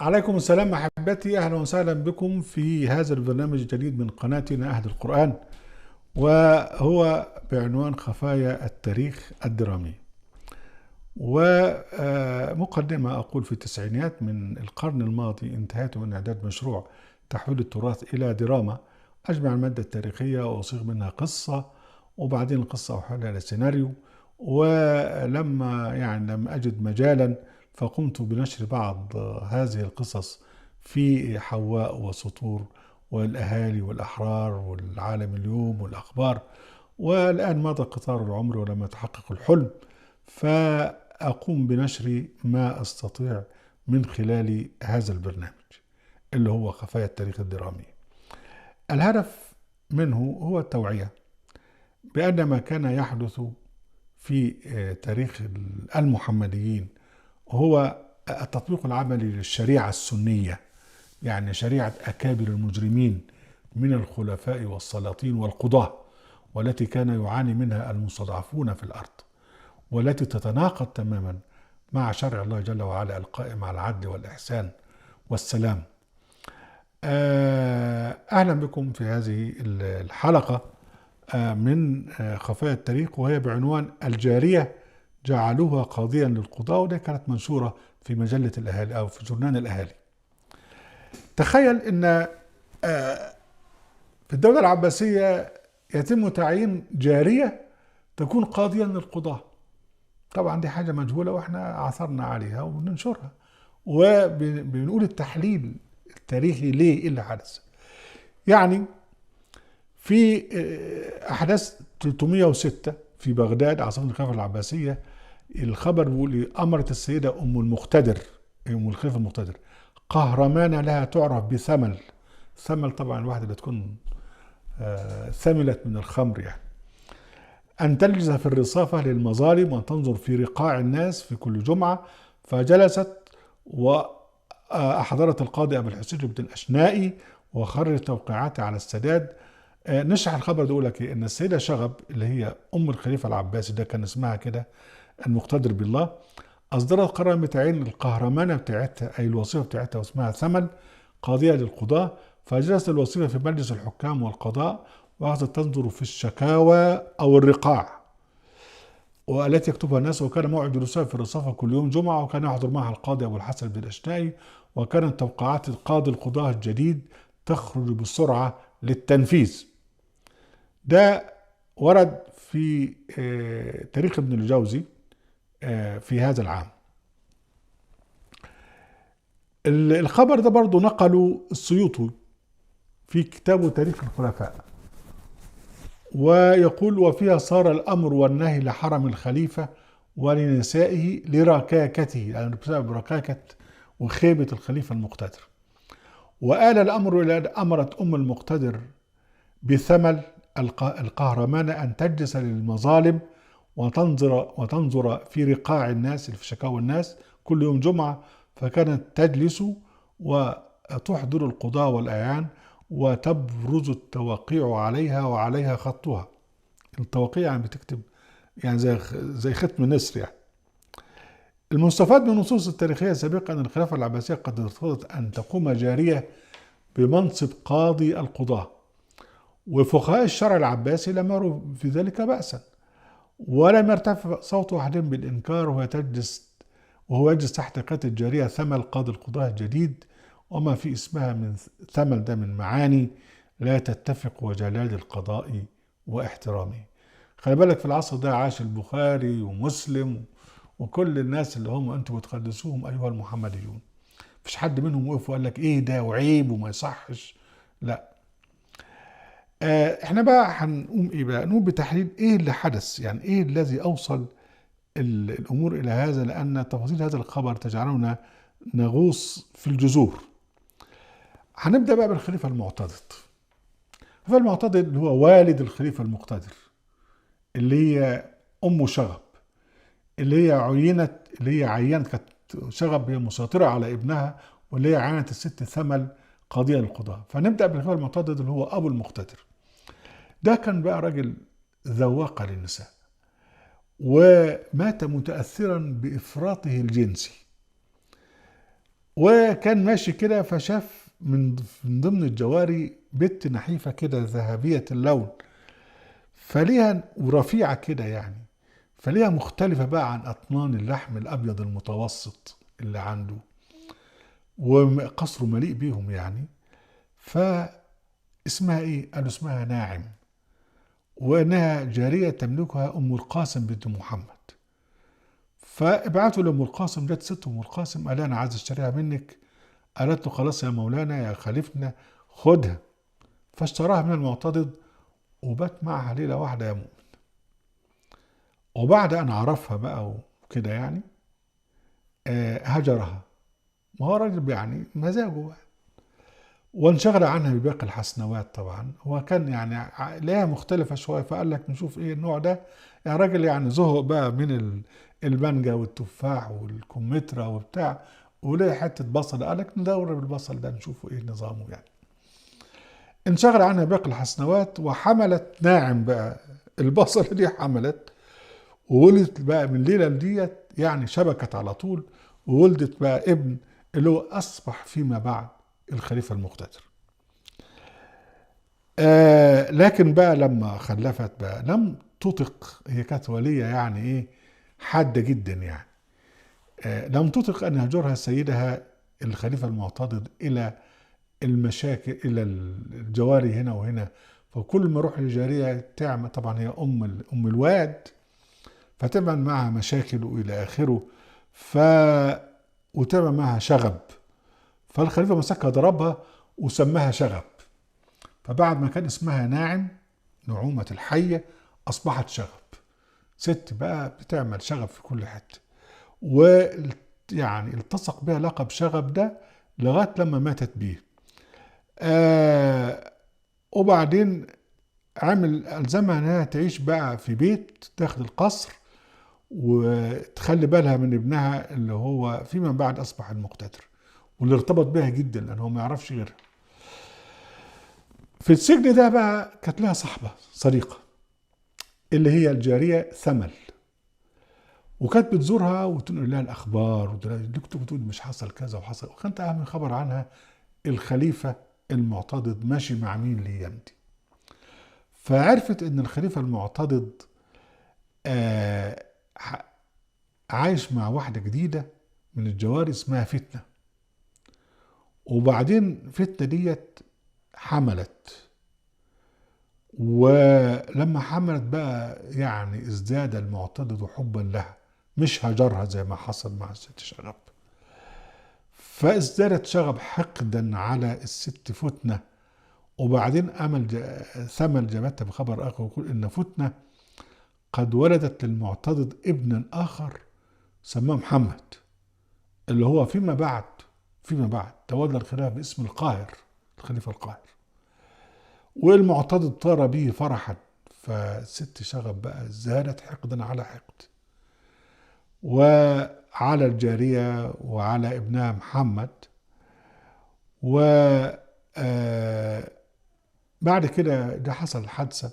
عليكم السلام أحبتي، أهلا وسهلا بكم في هذا البرنامج الجديد من قناتنا أهل القرآن، وهو بعنوان خفايا التاريخ الدرامي. ومقدمة أقول في التسعينيات من القرن الماضي انتهيت من إعداد مشروع تحويل التراث إلى دراما، أجمع المادة التاريخية وأصيغ منها قصة، وبعدين القصة أحولها إلى سيناريو. ولما لم أجد مجالا فقمت بنشر بعض هذه القصص في حواء وسطور والأهالي والأحرار والعالم اليوم والأخبار. والآن مضى قطار العمر ولم يتحقق الحلم، فأقوم بنشر ما أستطيع من خلال هذا البرنامج اللي هو خفايا التاريخ الدرامي. الهدف منه هو التوعية بأن ما كان يحدث في تاريخ المحمديين هو التطبيق العملي للشريعة السنية، يعني شريعة أكابر المجرمين من الخلفاء والسلاطين والقضاة، والتي كان يعاني منها المستضعفون في الأرض، والتي تتناقض تماما مع شرع الله جل وعلا القائم على العدل والإحسان والسلام. أهلا بكم في هذه الحلقة من خفايا التاريخ، وهي بعنوان الجارية جعلوها قاضيا للقضاء، ودي كانت منشورة في مجلة الأهالي أو في جورنال الأهالي. تخيل أن في الدولة العباسية يتم تعيين جارية تكون قاضيا للقضاء. طبعا دي حاجة مجهولة واحنا عثرنا عليها وبننشرها وبنقول التحليل التاريخي ليه ايه اللي حدث. يعني في احداث 306 في بغداد عاصمة الخلافة العباسية، الخبر بيقول امرت السيدة ام المقتدر، ام الخليفة المقتدر، قهرمانة لها تعرف بثمل. ثمل طبعا الواحدة اللي تكون ثملت من الخمر، يعني أن تجلس في الرصافة للمظالم وأن تنظر في رقاع الناس في كل جمعة. فجلست وأحضرت القاضي أبو الحسين بن الأشنائي وخرجت توقيعاته على السداد. نشرح الخبر ده يقول لك إن السيدة شغب اللي هي أم الخليفة العباسي، ده كان اسمها كده المقتدر بالله، أصدرت قرار بتعيين القهرمانة بتاعتها أي الوصيفة بتاعتها واسمها ثمل قاضية للقضاة. فجلست الوصيفة في مجلس الحكام والقضاء وأخذت تنظر في الشكاوى أو الرقاع والتي يكتبها الناس، وكان موعد جلوسها في الرصافة كل يوم جمعة، وكان يحضر معها القاضي أبو الحسن بن الأشنائي، وكانت توقعات القاضي القضاة الجديد تخرج بسرعة للتنفيذ. ده ورد في تاريخ ابن الجوزي في هذا العام. الخبر ده برضو نقله السيوطي في كتابه تاريخ الخلفاء، ويقول وفيها صار الأمر والنهي لحرم الخليفة ولنسائه لركاكته، يعني بسبب ركاكة وخيبة الخليفة المقتدر. وآل الأمر إلى أن أمرت أم المقتدر بثمل القهرمان أن تجلس للمظالم وتنظر في رقاع الناس في شكاوى الناس كل يوم جمعة. فكانت تجلس وتحضر القضاة والأعيان وتبرز التوقيع عليها وعليها خطها. التوقيع يعني بتكتب يعني زي ختم نسر يعني. المستفاد من النصوص التاريخية سابقا أن الخلافة العباسية قد ارتضت أن تقوم جارية بمنصب قاضي القضاة، وفقهاء الشرع العباسي لم يروا في ذلك بأسا، ولم يرتفع صوت أحدهم بالإنكار وهو يجلس تحت قيادة الجارية ثمل قاضي القضاة الجديد، وما في اسمها من ثمل ده من معاني لا تتفق وجلال القضاء واحترامه. خلي بالك في العصر ده عاش البخاري ومسلم وكل الناس اللي هم انتم بتقدسوهم ايها المحمديون، مفيش حد منهم وقف وقال لك ايه ده وعيب وما يصحش، لا. احنا بقى هنقوم ايه بقى، نقوم بتحليل ايه اللي حدث، يعني ايه الذي اوصل الامور الى هذا، لان تفاصيل هذا الخبر تجعلنا نغوص في الجذور. هنبدا بقى بالخليفه المعتضد. الخليفه المعتضد اللي هو والد الخليفه المقتدر، اللي هي ام شغب، اللي هي عينت كانت شغب هي مسيطره على ابنها، واللي هي عينت الست ثمل قاضيه للقضاء. فنبدا بالخليفه المعتضد اللي هو ابو المقتدر. ده كان بقى راجل ذواق للنساء، ومات متاثرا بافراطه الجنسي، وكان ماشي كده فشاف من ضمن الجواري بنت نحيفة كده ذهبية اللون، فليها ورفيعة كده يعني، فليها مختلفة بقى عن أطنان اللحم الأبيض المتوسط اللي عنده، وقصره مليء بيهم يعني. فاسمها ايه؟ قالوا اسمها ناعم، وانها جارية تملكها ام القاسم بنت محمد. فابعتوا لام القاسم، جت ست ام القاسم، قال انا عايز اشتريها منك. قالت له خلاص يا مولانا يا خليفنا خدها. فاشتراها من المعتضد وبات معها ليلة واحدة يا مؤمن. وبعد ان عرفها بقى وكده يعني هجرها. ما هو راجل يعني مزاجه بقى. وانشغل عنها بباقي الحسنوات. طبعا هو كان يعني ليها مختلفة شوية، فقال لك نشوف ايه النوع ده. يعني راجل يعني زهق بقى من المانجا والتفاح والكمثرى وبتاع، وليه حتة بصل، قال لك ندور بالبصل ده نشوفه ايه نظامه يعني. انشغل عنها باقي الحسنوات وحملت ناعم بقى البصل دي، حملت وولدت بقى من ليلة ديت يعني، شبكت على طول وولدت بقى ابن اللي هو أصبح فيما بعد الخليفة المقتدر. لكن بقى لما خلفت بقى لم تطق، هي كانت ولية يعني ايه، حادة جدا يعني. لم تطق ان يهجرها سيدها الخليفة المعتضد الى المشاكل، الى الجواري هنا وهنا. فكل ما اروح لجارية تعمل، طبعا هي ام الواد، فتعمل معها مشاكل والى اخره. ف وتعمل معها شغب. فالخليفة مسكها ضربها وسماها شغب. فبعد ما كان اسمها ناعم نعومة الحية، أصبحت شغب. ست بقى بتعمل شغب في كل حتة. ويعني التصق بها لقب شغب ده لغاية لما ماتت بيه. وبعدين ألزمها إنها تعيش بقى في بيت داخل القصر، وتخلي بالها من ابنها اللي هو فيما بعد أصبح المقتدر، واللي ارتبط بها جدا لأنه ما يعرفش غيرها. في السجن ده بقى كانت لها صاحبة صديقة اللي هي الجارية ثمل، وكانت بتزورها وتنقل لها الأخبار، وتقول بتقول مش حصل كذا وحصل. وكانت أهم خبر عنها الخليفة المعتضد ماشي مع مين الأيام دي. فعرفت إن الخليفة المعتضد آه عايش مع واحدة جديدة من الجواري اسمها فتنة. وبعدين فتنة ديت حملت، ولما حملت بقى يعني ازداد المعتضد حبا لها، مش هجرها زي ما حصل مع الست شغب. فازدادت شغب حقدا على الست فتنة. وبعدين ثمل جابتها بخبر اخر ويقول ان فتنة قد ولدت للمعتضد ابنا اخر سماه محمد، اللي هو فيما بعد تولى الخلافة باسم القاهر، الخليفة القاهر. والمعتضد طار به فرحا. فست شغب بقى زادت حقدا على حقد، وعلى الجارية وعلى ابنها محمد. و بعد كده ده حصل حادثة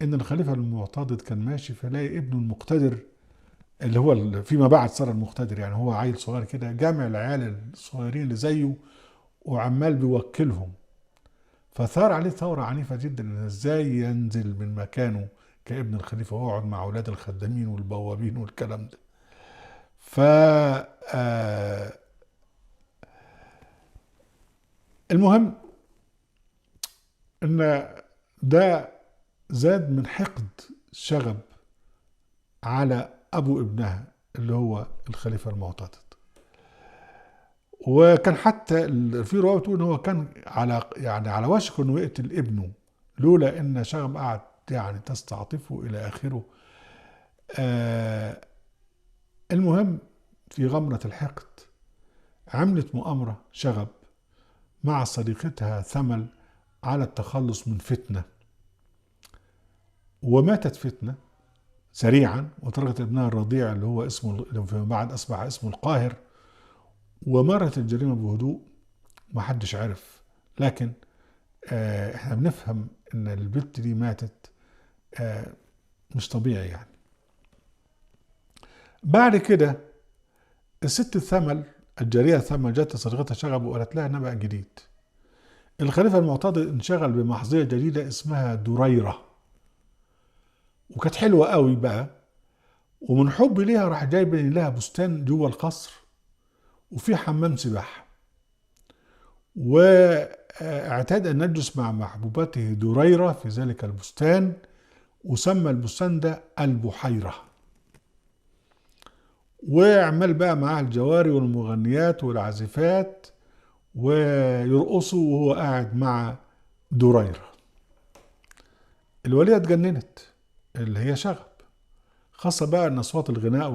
ان الخليفة المعتضد كان ماشي فلاقي ابنه المقتدر اللي هو فيما بعد صار المقتدر، يعني هو عيل صغير كده جامع العيال الصغيرين اللي زيه وعمال بيوكلهم. فثار عليه ثورة عنيفة جدا ان ازاي ينزل من مكانه كابن الخليفة ويقعد مع اولاد الخدامين والبوابين والكلام ده. ف المهم ان ده زاد من حقد شغب على ابو ابنها اللي هو الخليفة المعتضد. وكان حتى في رواية بتقول ان هو كان على وشك انه يقتل ابنه لولا ان شغب قعد يعني تستعطفه الى اخره. المهم في غمرة الحقد عملت مؤامرة شغب مع صديقتها ثمل على التخلص من فتنة. وماتت فتنة سريعا وتركت ابنها الرضيع اللي هو اسمه اللي فيما بعد أصبح اسمه القاهر. ومرت الجريمة بهدوء محدش عرف. لكن احنا بنفهم ان البنت دي ماتت مش طبيعي يعني. بعد كده الست ثمل الجارية ثم جاءت صديقتها شغب وقالت لها نبأ جديد. الخليفة المعتضد انشغل بمحظية جديدة اسمها دريرة، وكانت حلوة قوي بقى، ومن حب ليها راح جايب لها بستان جوه القصر وفي حمام سباحة، واعتاد أن يجلس مع محبوبته دريرة في ذلك البستان، وسمى البستان ده البحيرة. وعمل بقى معاه الجواري والمغنيات والعازفات ويرقصوا وهو قاعد مع دريرة. الولية اتجننت اللي هي شغب، خاصة بقى ان اصوات الغناء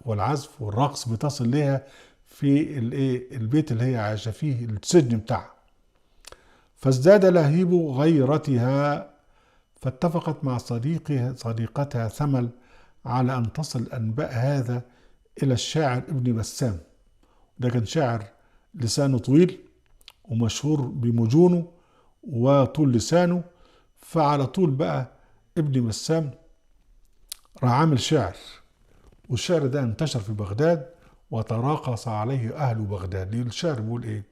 والعزف والرقص بتصل ليها في البيت اللي هي عايشة فيه، السجن بتاعها. فازداد لهيب غيرتها، فاتفقت مع صديقتها ثمل على ان تصل انباء هذا الى الشاعر ابن بسام. ده كان شاعر لسانه طويل ومشهور بمجونه وطول لسانه، فعلى طول بقى ابن بسام راح عامل شعر، والشعر ده انتشر في بغداد وتراقص عليه أهل بغداد. الشعر بيقول إيه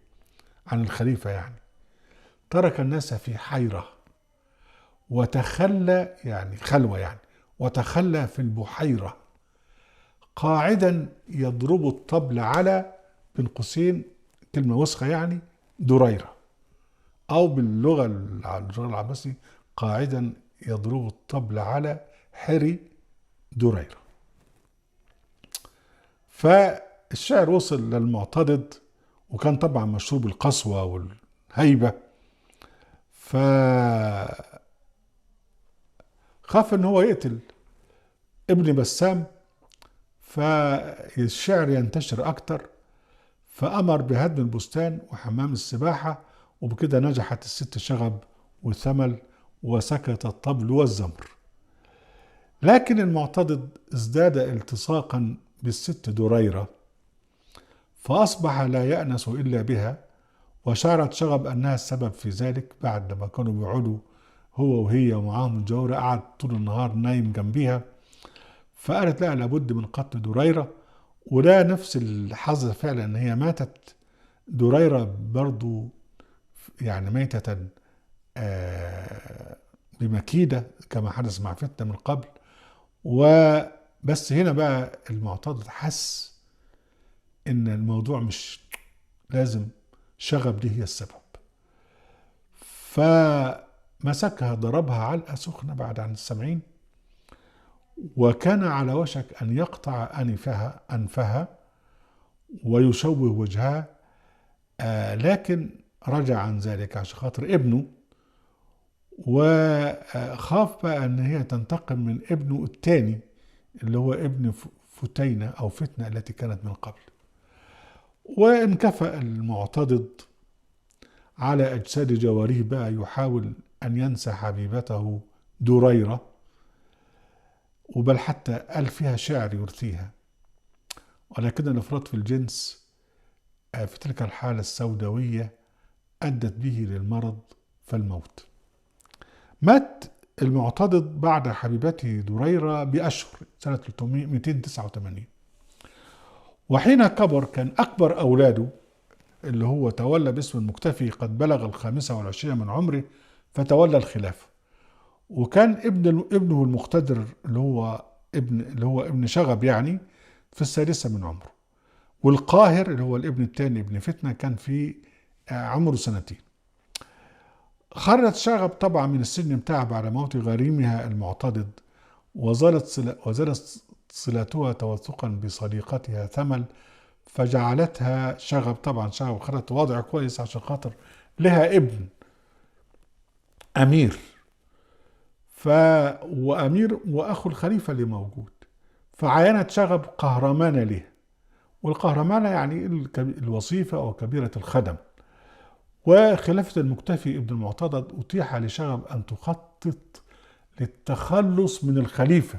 عن الخليفة؟ يعني ترك الناس في حيرة وتخلى، يعني خلوة يعني، وتخلى في البحيرة قاعدا يضرب الطبل على، بين قوسين كلمة وسخة يعني، دريرة، أو باللغة العباسي قاعدا يضرب الطبل على حري دريرة. فالشعر وصل للمعتضد، وكان طبعا مشهور بالقسوة والهيبة، فخاف ان هو يقتل ابن بسام فالشعر ينتشر اكتر، فامر بهدم البستان وحمام السباحة، وبكده نجحت الست شغب وثمل وسكت الطبل والزمر. لكن المعتضد ازداد التصاقا بالست دريرة، فأصبح لا يأنس إلا بها، وشعرت شغب أنها السبب في ذلك. بعد ما كانوا بيقعدوا هو وهي ومعاهم الجورة، قعد طول النهار نايم جنبيها، فقالت لها لابد من قتل دريرة. وده نفس الحظ فعلا ان هي ماتت دريرة برضو، يعني ميتة بمكيدة كما حدث مع فتنة من قبل. وبس هنا بقى المعتضد حس ان الموضوع مش لازم شغب دي هي السبب، فمسكها ضربها علقة سخنة بعد عن السمعين، وكان على وشك أن يقطع أنفها ويشوه وجهها، لكن رجع عن ذلك عشان خاطر ابنه، وخاف بقى أن هي تنتقم من ابنه الثاني اللي هو ابن فتينة أو فتنة التي كانت من قبل. وانكفأ المعتضد على أجساد جواريه بقى يحاول أن ينسى حبيبته دريرة، وبل حتى قال فيها شعر يرثيها، ولكن الافراط في الجنس في تلك الحالة السوداوية أدت به للمرض فالموت. مات المعتضد بعد حبيبته دريرة بأشهر سنة 289، وحين كبر كان أكبر أولاده اللي هو تولى باسم المكتفي قد بلغ 25 من عمره فتولى الخلافة. وكان ابنه المقتدر اللي هو ابن شغب يعني في 6 من عمره، والقاهر اللي هو الابن الثاني ابن فتنة كان في عمره 2 سنين. خرجت شغب طبعا من السجن بتاعها بعد موت غريمها المعتضد، وزالت صلتها توثقا بصديقتها ثمل، فجعلتها شغب خدت وضع كويس عشان خاطر لها ابن أمير، وأمير وأخو الخليفة اللي موجود، فعينت شغب قهرمانة له، والقهرمانة يعني الوظيفة أو كبيرة الخدم. وخلافة المكتفي ابن المعتضد أتيح لشغب أن تخطط للتخلص من الخليفة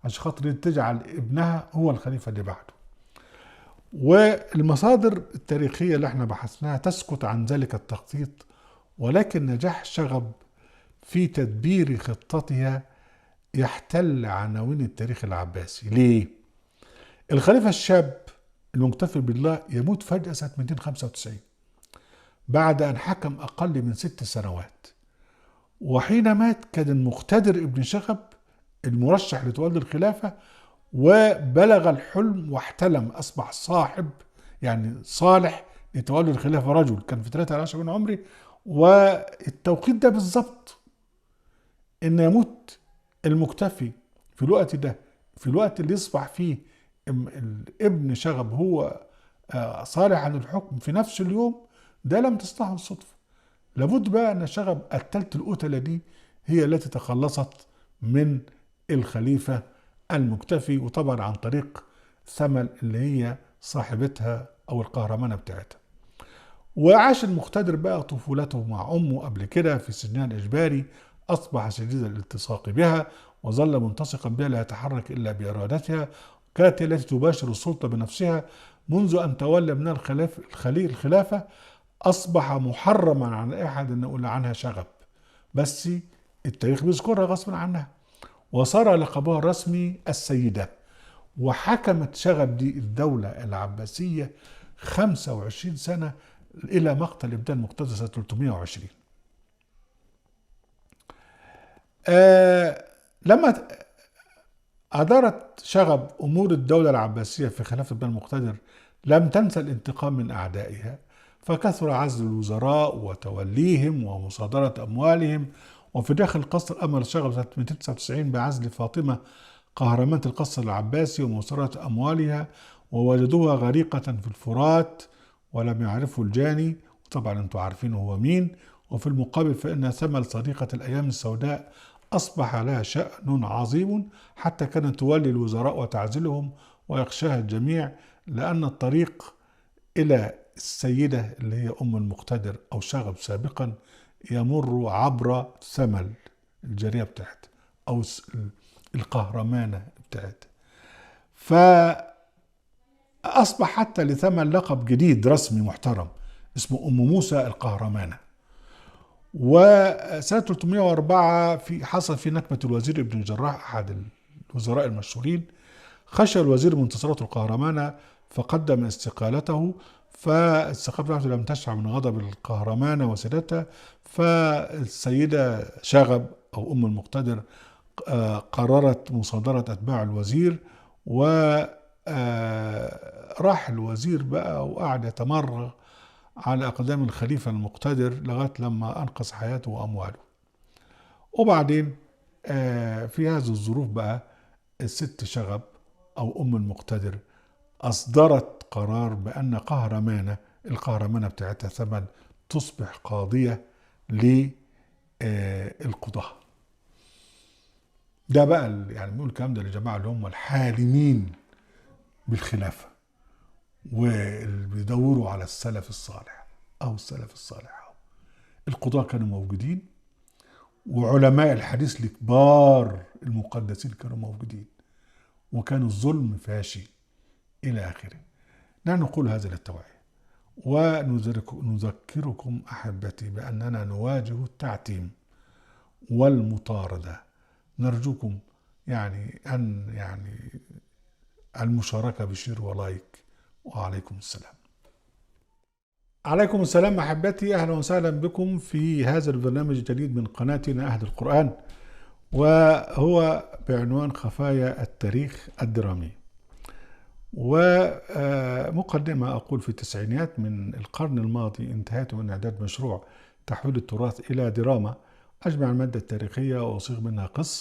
عشان خاطر تجعل ابنها هو الخليفة اللي بعده. والمصادر التاريخية اللي احنا بحثناها تسكت عن ذلك التخطيط، ولكن نجاح شغب في تدبير خطتها يحتل عناوين التاريخ العباسي. ليه؟ الخليفة الشاب المكتفي بالله يموت فجأة سنة 295 بعد أن حكم أقل من 6 سنوات. وحين مات كان المقتدر ابن شغب المرشح لتولي الخلافة، وبلغ الحلم واحتلم، أصبح صاحب يعني صالح لتولي الخلافة. رجل كان في 13 من عمري، والتوقيت ده بالظبط إن يموت المكتفي في الوقت ده، في الوقت اللي يصبح فيه ابن شغب هو صالح عن الحكم في نفس اليوم، ده لم تصنعه الصدفة. لابد بقى أن شغب التلت القتلة دي هي التي تخلصت من الخليفة المكتفي، وطبعا عن طريق ثمل اللي هي صاحبتها أو القهرمانة بتاعتها. وعاش المقتدر بقى طفولته مع أمه قبل كده في سجنها الإجباري، أصبح شديد الالتصاق بها وظل منتصقا بها لا يتحرك إلا بإرادتها. كانت هي التي تباشر السلطة بنفسها. منذ أن تولى منها الخلافة أصبح محرما على أحد أن يقول عنها شغب، بس التاريخ بيذكرها غصبا عنها. وصار لقبها الرسمي السيدة. وحكمت شغب دي الدولة العباسية 25 سنة إلى مقتل ابنها المقتدر سنة 320. لما أدارت شغب أمور الدولة العباسية في خلافة ابنها المقتدر لم تنسى الانتقام من أعدائها، فكثر عزل الوزراء وتوليهم ومصادرة أموالهم. وفي داخل القصر أمر شغب سنة 299 بعزل فاطمة قهرمانة القصر العباسي ومصادرة أموالها، ووجدوها غريقة في الفرات ولم يعرفوا الجاني، وطبعا انتم عارفين هو مين. وفي المقابل فإن ثمل صديقة الأيام السوداء أصبح لها شأن عظيم، حتى كانت تولي الوزراء وتعزلهم ويخشاها الجميع، لأن الطريق إلى السيدة اللي هي أم المقتدر أو شغب سابقا يمر عبر ثمل الجارية بتاعتها أو القهرمانة بتاعتها. فأصبح حتى لثمل لقب جديد رسمي محترم اسمه أم موسى القهرمانة. وسنة 304 حصل في نكبة الوزير ابن الجراح أحد الوزراء المشهورين. خشى الوزير من انتصارات القهرمانة فقدم استقالته، فالاستقالة بتاعته لم تشع من غضب القهرمانة وسادتها. فالسيدة شغب أو أم المقتدر قررت مصادرة أتباع الوزير، وراح الوزير بقى وقعد يتمرغ على أقدام الخليفة المقتدر لغاية لما أنقذ حياته وأمواله. وبعدين في هذه الظروف بقى الست شغب أو أم المقتدر أصدرت قرار بأن القهرمانة بتاعتها ثمن تصبح قاضية للقضاء. ده بقى يعني بنقول الكلام ده للجماعة اللي هم الحالمين بالخلافة واللي بيدوروا على السلف الصالح أو السلف الصالح. القضاة كانوا موجودين، وعلماء الحديث الكبار المقدسين كانوا موجودين، وكان الظلم فاشي إلى آخره. نحن نقول هذا للتوعية، ونذكركم أحبتي بأننا نواجه التعتيم والمطاردة. نرجوكم المشاركة بشير ولايك. وعليكم السلام. عليكم السلام أحبتي، أهلا وسهلا بكم في هذا البرنامج الجديد من قناتنا أهل القرآن، وهو بعنوان خفايا التاريخ الدرامي. ومقدمة أقول في التسعينيات من القرن الماضي انتهيت من إعداد مشروع تحويل التراث إلى دراما، أجمع المادة التاريخية وأصيغ منها قصة